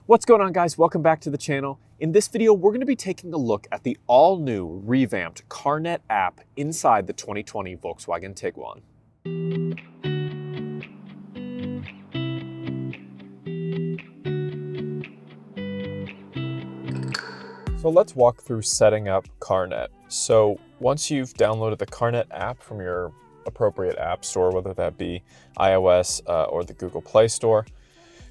What's going on, guys? Welcome back to the channel. In this video, we're going to be taking a look at the all-new revamped CarNet app inside the 2020 Volkswagen Tiguan. So let's walk through setting up CarNet. So once you've downloaded the CarNet app from your appropriate app store, whether that be iOS or the Google Play Store,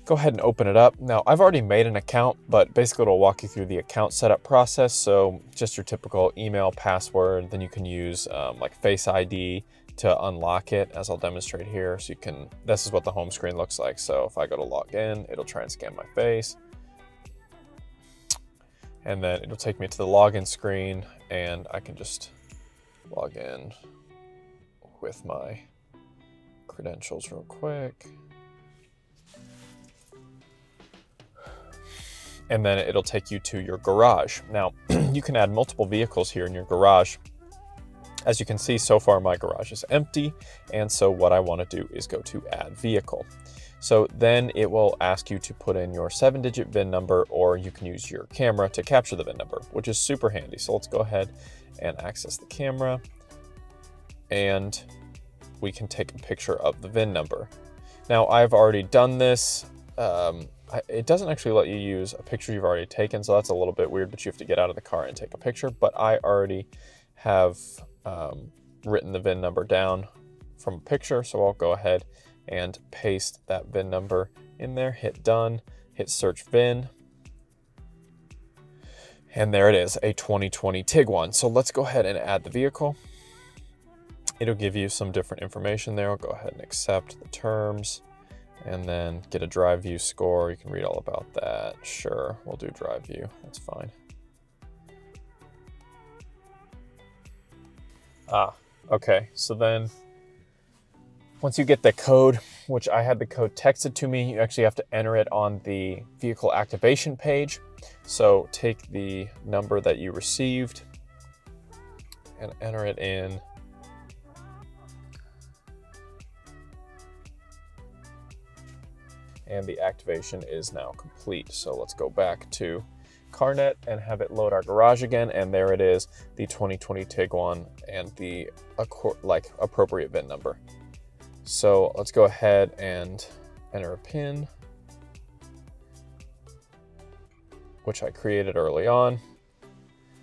go ahead and open it up. Now, I've already made an account, but basically it'll walk you through the account setup process. So just your typical email, password, then you can use like Face ID to unlock it, as I'll demonstrate here. So you can, this is what the home screen looks like. So if I go to log in, it'll try and scan my face. And then it'll take me to the login screen, and I can just log in with my credentials real quick. And then it'll take you to your garage. Now, you can add multiple vehicles here in your garage. As you can see, so far my garage is empty, and so what I want to do is go to add vehicle. So then it will ask you to put in your 7-digit VIN number, or you can use your camera to capture the VIN number, which is super handy. So let's go ahead and access the camera, and we can take a picture of the VIN number. Now, I've already done this. It doesn't actually let you use a picture you've already taken, so that's a little bit weird, but you have to get out of the car and take a picture. But I already have written the VIN number down from a picture, so I'll go ahead and paste that VIN number in there, hit done, hit search VIN, and there it is, a 2020 Tiguan. So let's go ahead and add the vehicle. It'll give you some different information there. I'll go ahead and accept the terms, and then get a drive view score. You can read all about that. Sure, we'll do drive view, that's fine. Okay, so then once you get the code, which I had the code texted to me, you actually have to enter it on the vehicle activation page. So take the number that you received and enter it in. And the activation is now complete. So let's go back to CarNet and have it load our garage again. And there it is, the 2020 Tiguan and the appropriate VIN number. So let's go ahead and enter a PIN, which I created early on,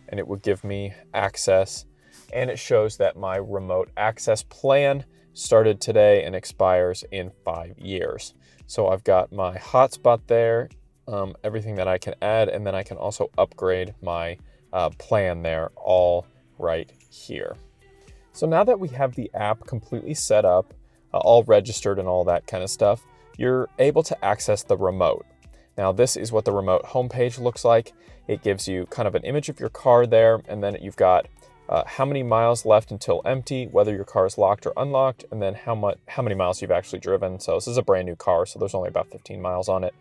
and it will give me access. And it shows that my remote access plan started today and expires in 5 years. So I've got my hotspot there, everything that I can add, and then I can also upgrade my plan there, all right here. So now that we have the app completely set up, all registered and all that kind of stuff, you're able to access the remote. Now this is what the remote homepage looks like. It gives you kind of an image of your car there, and then you've got how many miles left until empty, whether your car is locked or unlocked, and then how many miles you've actually driven. So this is a brand new car, so there's only about 15 miles on it.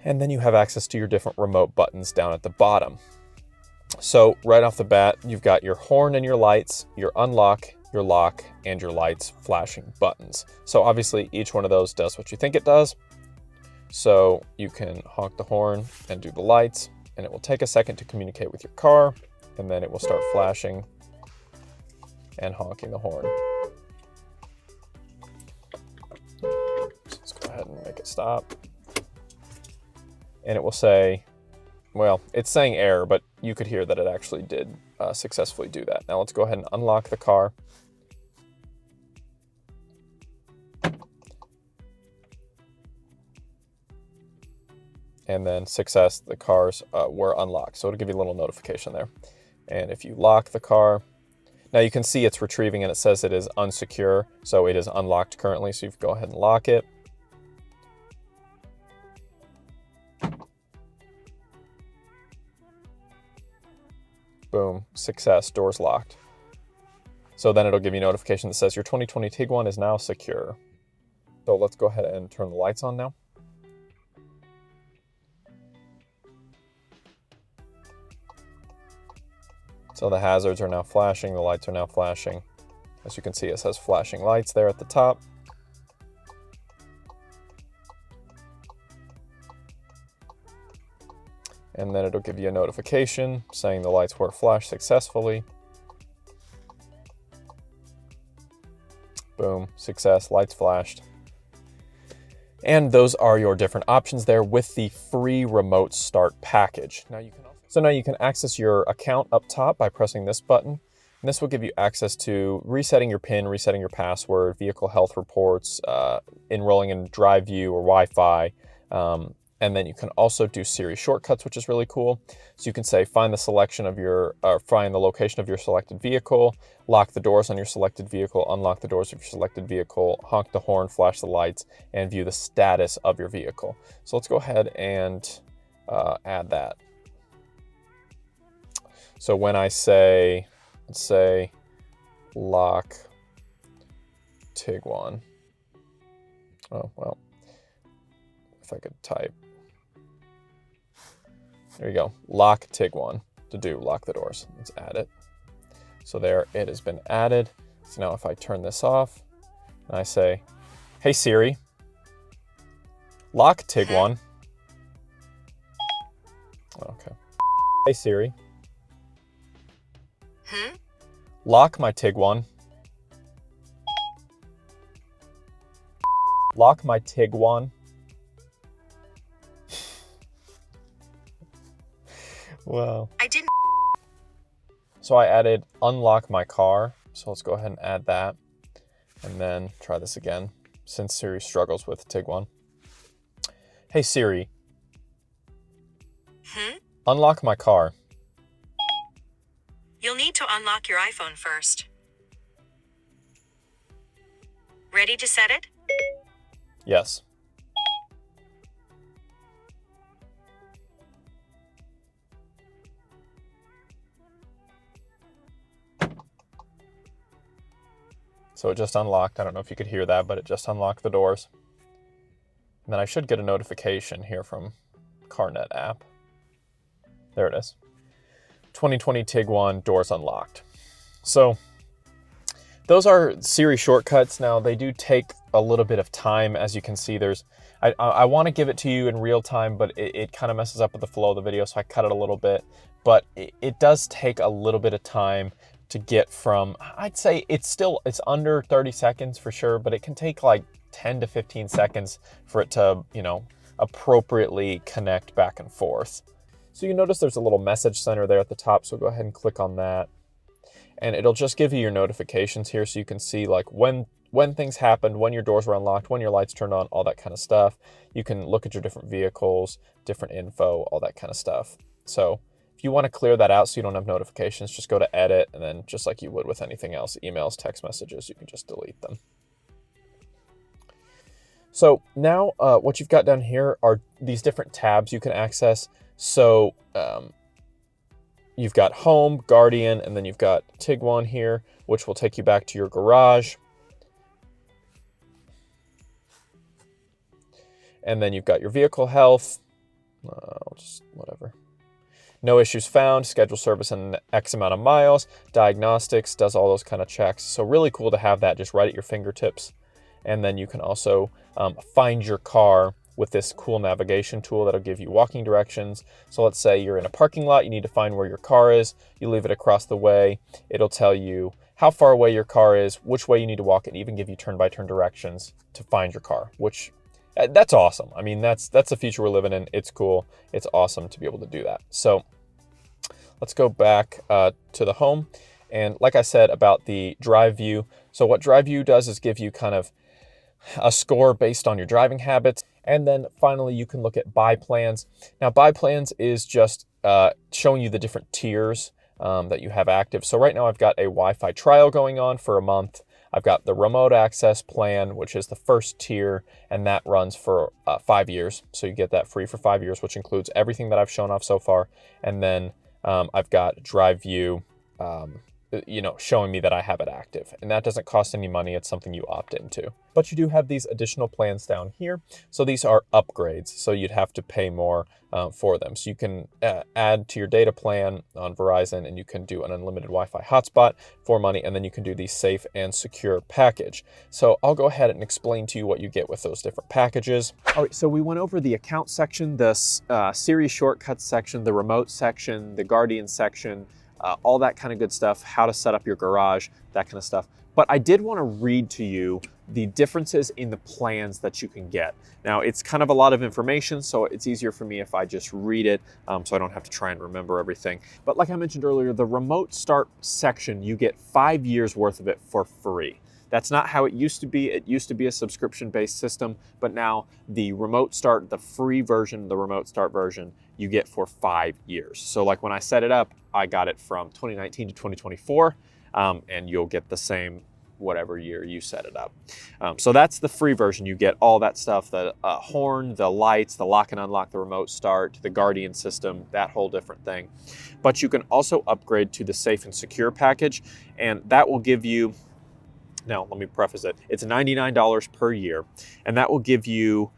And then you have access to your different remote buttons down at the bottom. So right off the bat, you've got your horn and your lights, your unlock, your lock, and your lights flashing buttons. So obviously each one of those does what you think it does. So you can honk the horn and do the lights, and it will take a second to communicate with your car, and then it will start flashing and honking the horn. So let's go ahead and make it stop. And it will say, well, it's saying error, but you could hear that it actually did successfully do that. Now let's go ahead and unlock the car. And then success, the cars were unlocked. So it'll give you a little notification there. And if you lock the car, now you can see it's retrieving and it says it is unsecure. So it is unlocked currently. So you can go ahead and lock it. Boom, success, doors locked. So then it'll give you a notification that says your 2020 Tiguan is now secure. So let's go ahead and turn the lights on now. So the hazards are now flashing, the lights are now flashing. As you can see, it says flashing lights there at the top. and then it'll give you a notification saying the lights were flashed successfully. Boom, success, lights flashed. And those are your different options there with the free remote start package. Now you can access your account up top by pressing this button. And this will give you access to resetting your PIN, resetting your password, vehicle health reports, enrolling in Drive View or Wi-Fi. And then you can also do Siri shortcuts, which is really cool. So you can say, find the location of your selected vehicle, lock the doors on your selected vehicle, unlock the doors of your selected vehicle, honk the horn, flash the lights, and view the status of your vehicle. So let's go ahead and add that. So when I say, let's say, lock Tiguan. Oh, well, if I could type. There you go, lock Tiguan to do lock the doors. Let's add it. So there, it has been added. So now if I turn this off and I say, hey Siri, lock Tiguan. Okay. Hey Siri, lock my Tiguan. Lock my Tiguan. Wow. I didn't. So I added unlock my car. So let's go ahead and add that. And then try this again, since Siri struggles with Tiguan. Hey Siri. Unlock my car. You'll need to unlock your iPhone first. Ready to set it? Yes. So it just unlocked. I don't know if you could hear that, but it just unlocked the doors. And then I should get a notification here from CarNet app. There it is. 2020 Tiguan, doors unlocked. So those are Siri shortcuts. Now they do take a little bit of time. As you can see, I want to give it to you in real time, but it kind of messes up with the flow of the video. So I cut it a little bit, but it does take a little bit of time to get from, I'd say it's under 30 seconds for sure, but it can take like 10 to 15 seconds for it to, appropriately connect back and forth. So you notice there's a little message center there at the top. So go ahead and click on that and it'll just give you your notifications here. So you can see like when things happened, when your doors were unlocked, when your lights turned on, all that kind of stuff. You can look at your different vehicles, different info, all that kind of stuff. So if you want to clear that out so you don't have notifications, just go to edit, and then just like you would with anything else, emails, text messages, you can just delete them. So now what you've got down here are these different tabs you can access. So you've got Home, Guardian, and then you've got Tiguan here, which will take you back to your garage. And then you've got your vehicle health, just whatever. No issues found, schedule service in X amount of miles, diagnostics, does all those kind of checks. So really cool to have that just right at your fingertips. And then you can also find your car with this cool navigation tool that'll give you walking directions. So let's say you're in a parking lot, you need to find where your car is, you leave it across the way, it'll tell you how far away your car is, which way you need to walk, and even give you turn-by-turn directions to find your car, which that's awesome. I mean, that's the future we're living in. It's cool. It's awesome to be able to do that. So let's go back to the home. And like I said about the Drive View, so what Drive View does is give you kind of a score based on your driving habits. And then finally, you can look at buy plans. Now, buy plans is just showing you the different tiers that you have active. So right now I've got a Wi-Fi trial going on for a month. I've got the remote access plan, which is the first tier, and that runs for 5 years. So you get that free for 5 years, which includes everything that I've shown off so far. And then I've got Drive View showing me that I have it active. And that doesn't cost any money. It's something you opt into. But you do have these additional plans down here. So these are upgrades. So you'd have to pay more for them. So you can add to your data plan on Verizon, and you can do an unlimited Wi-Fi hotspot for money, and then you can do the safe and secure package. So I'll go ahead and explain to you what you get with those different packages. All right, so we went over the account section, the Siri shortcuts section, the remote section, the Guardian section, all that kind of good stuff, how to set up your garage, that kind of stuff. But I did want to read to you the differences in the plans that you can get. Now, it's kind of a lot of information, so it's easier for me if I just read it, so I don't have to try and remember everything. But like I mentioned earlier, the remote start section, you get 5 years worth of it for free. That's not how it used to be. It used to be a subscription-based system, but now the remote start, the free version, the remote start version, you get for 5 years. So like when I set it up, I got it from 2019 to 2024, and you'll get the same whatever year you set it up. So that's the free version. You get all that stuff, the horn, the lights, the lock and unlock, the remote start, the Guardian system, that whole different thing. But you can also upgrade to the safe and secure package, and that will give you, now let me preface it, it's $99 per year, and that will give you,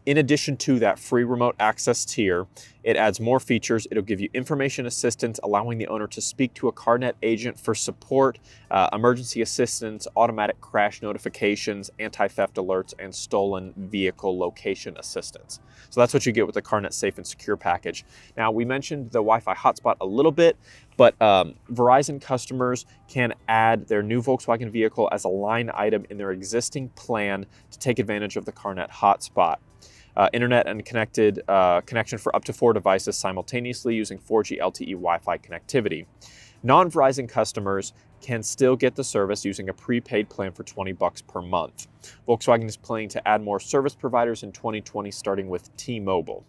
in addition to that free remote access tier, it adds more features. It'll give you information assistance, allowing the owner to speak to a CarNet agent for support, emergency assistance, automatic crash notifications, anti-theft alerts, and stolen vehicle location assistance. So that's what you get with the CarNet Safe and Secure package. Now, we mentioned the Wi-Fi hotspot a little bit, but Verizon customers can add their new Volkswagen vehicle as a line item in their existing plan to take advantage of the CarNet hotspot. Internet and connection for up to 4 devices simultaneously using 4G LTE Wi-Fi connectivity. Non-Verizon customers can still get the service using a prepaid plan for $20 per month. Volkswagen is planning to add more service providers in 2020, starting with T-Mobile.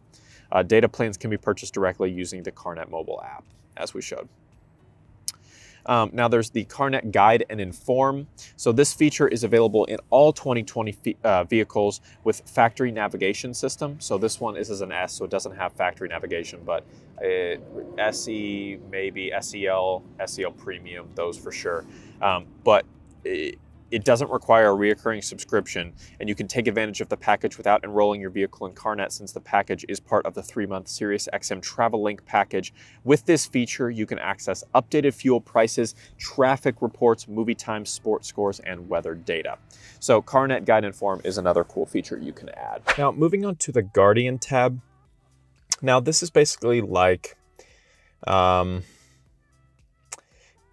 Data plans can be purchased directly using the CarNet mobile app, as we showed. Now there's the CarNet Guide and Inform. So this feature is available in all 2020 vehicles with factory navigation system. So this one is as an S, so it doesn't have factory navigation, but SE, maybe SEL, SEL Premium, those for sure. But it doesn't require a reoccurring subscription, and you can take advantage of the package without enrolling your vehicle in CarNet, since the package is part of the 3-month SiriusXM Travel Link package. With this feature, you can access updated fuel prices, traffic reports, movie times, sports scores, and weather data. So CarNet Guide Inform is another cool feature you can add. Now, moving on to the Guardian tab. Now, this is basically like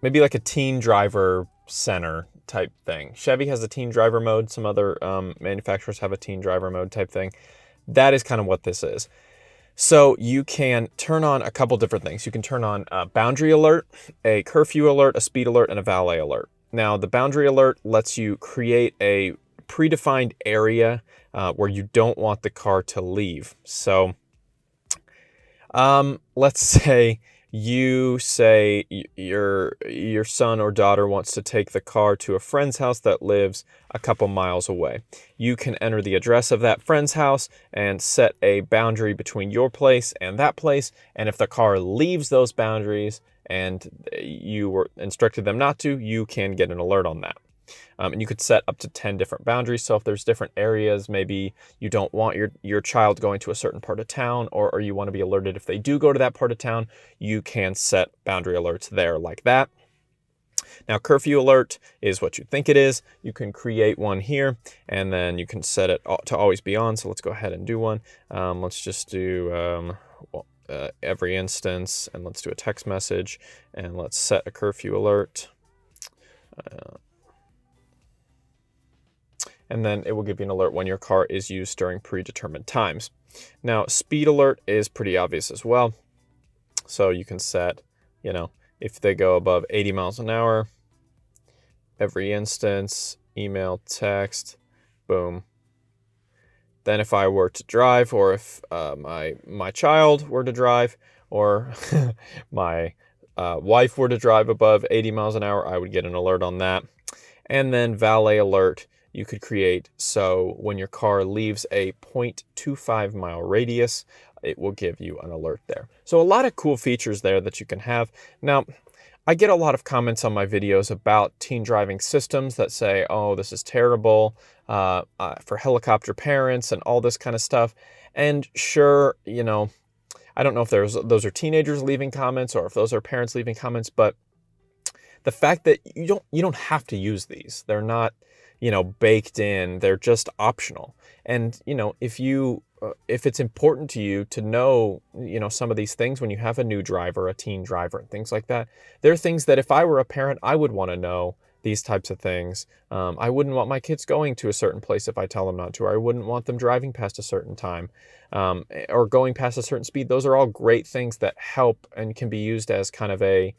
maybe like a teen driver center type thing. Chevy has a teen driver mode. Some other manufacturers have a teen driver mode type thing. That is kind of what this is. So you can turn on a couple different things. You can turn on a boundary alert, a curfew alert, a speed alert, and a valet alert. Now, the boundary alert lets you create a predefined area where you don't want the car to leave. So let's say you say your son or daughter wants to take the car to a friend's house that lives a couple miles away. You can enter the address of that friend's house and set a boundary between your place and that place. And if the car leaves those boundaries and you were instructed them not to, you can get an alert on that. And you could set up to 10 different boundaries. So if there's different areas, maybe you don't want your child going to a certain part of town, or you want to be alerted if they do go to that part of town, you can set boundary alerts there like that. Now, curfew alert is what you think it is. You can create one here, and then you can set it to always be on. So let's go ahead and do one. Let's just do every instance, and let's do a text message, and let's set a curfew alert. And then it will give you an alert when your car is used during predetermined times. Now, speed alert is pretty obvious as well. So you can set, if they go above 80 miles an hour, every instance, email, text, boom. Then if I were to drive, or if my child were to drive, or my wife were to drive above 80 miles an hour, I would get an alert on that. And then valet alert, you could create so when your car leaves a 0.25 mile radius, it will give you an alert there. So a lot of cool features there that you can have. Now, I get a lot of comments on my videos about teen driving systems that say, oh, this is terrible for helicopter parents and all this kind of stuff. And sure, I don't know if those are teenagers leaving comments or if those are parents leaving comments, but the fact that you don't have to use these. They're not, baked in. They're just optional. And, if it's important to you to know, some of these things when you have a new driver, a teen driver and things like that, there are things that if I were a parent, I would want to know these types of things. I wouldn't want my kids going to a certain place if I tell them not to, or I wouldn't want them driving past a certain time, or going past a certain speed. Those are all great things that help and can be used as kind of a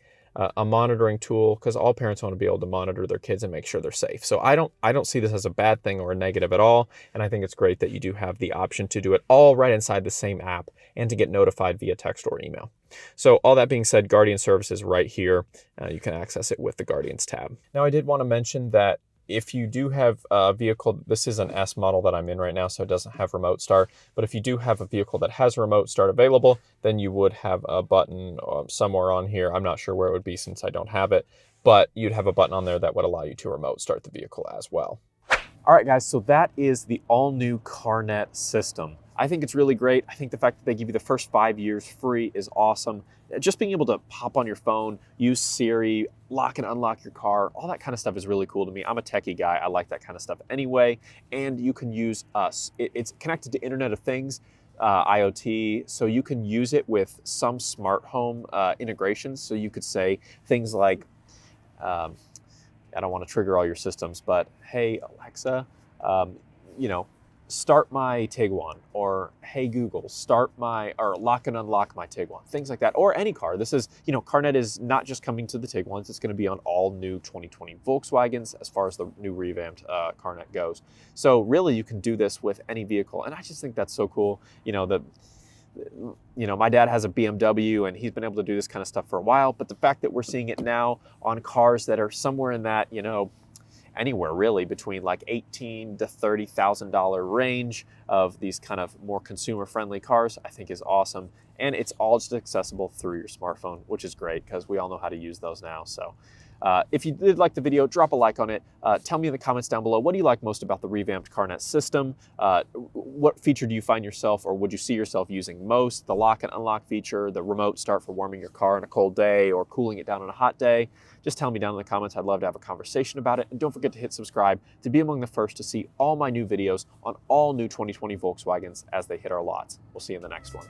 monitoring tool, because all parents want to be able to monitor their kids and make sure they're safe. So I don't see this as a bad thing or a negative at all. And I think it's great that you do have the option to do it all right inside the same app and to get notified via text or email. So all that being said, Guardian Services right here. You can access it with the Guardians tab. Now, I did want to mention that if you do have a vehicle, this is an S model that I'm in right now, so it doesn't have remote start. But if you do have a vehicle that has remote start available, then you would have a button somewhere on here. I'm not sure where it would be since I don't have it, but you'd have a button on there that would allow you to remote start the vehicle as well. All right, guys, so that is the all-new CarNet system. I think it's really great. I think the fact that they give you the first 5 years free is awesome. Just being able to pop on your phone, use Siri, lock and unlock your car, all that kind of stuff is really cool to me. I'm a techie guy. I like that kind of stuff anyway. And you can use us. It's connected to Internet of Things, IoT, so you can use it with some smart home integrations. So you could say things like, I don't want to trigger all your systems, but hey, Alexa, start my Tiguan, or hey Google, or lock and unlock my Tiguan, things like that, or any car. This is, CarNet is not just coming to the Tiguans, it's going to be on all new 2020 Volkswagens as far as the new revamped CarNet goes. So really you can do this with any vehicle, and I just think that's so cool. My dad has a BMW and he's been able to do this kind of stuff for a while, but the fact that we're seeing it now on cars that are somewhere in that, anywhere really between like $18,000 to $30,000 range of these kind of more consumer-friendly cars, I think is awesome. And it's all just accessible through your smartphone, which is great because we all know how to use those now. So if you did like the video, drop a like on it. Tell me in the comments down below, what do you like most about the revamped CarNet system? What feature do you find yourself, or would you see yourself using most? The lock and unlock feature, the remote start for warming your car on a cold day or cooling it down on a hot day? Just tell me down in the comments. I'd love to have a conversation about it. And don't forget to hit subscribe to be among the first to see all my new videos on all new 2020 Volkswagens as they hit our lots. We'll see you in the next one.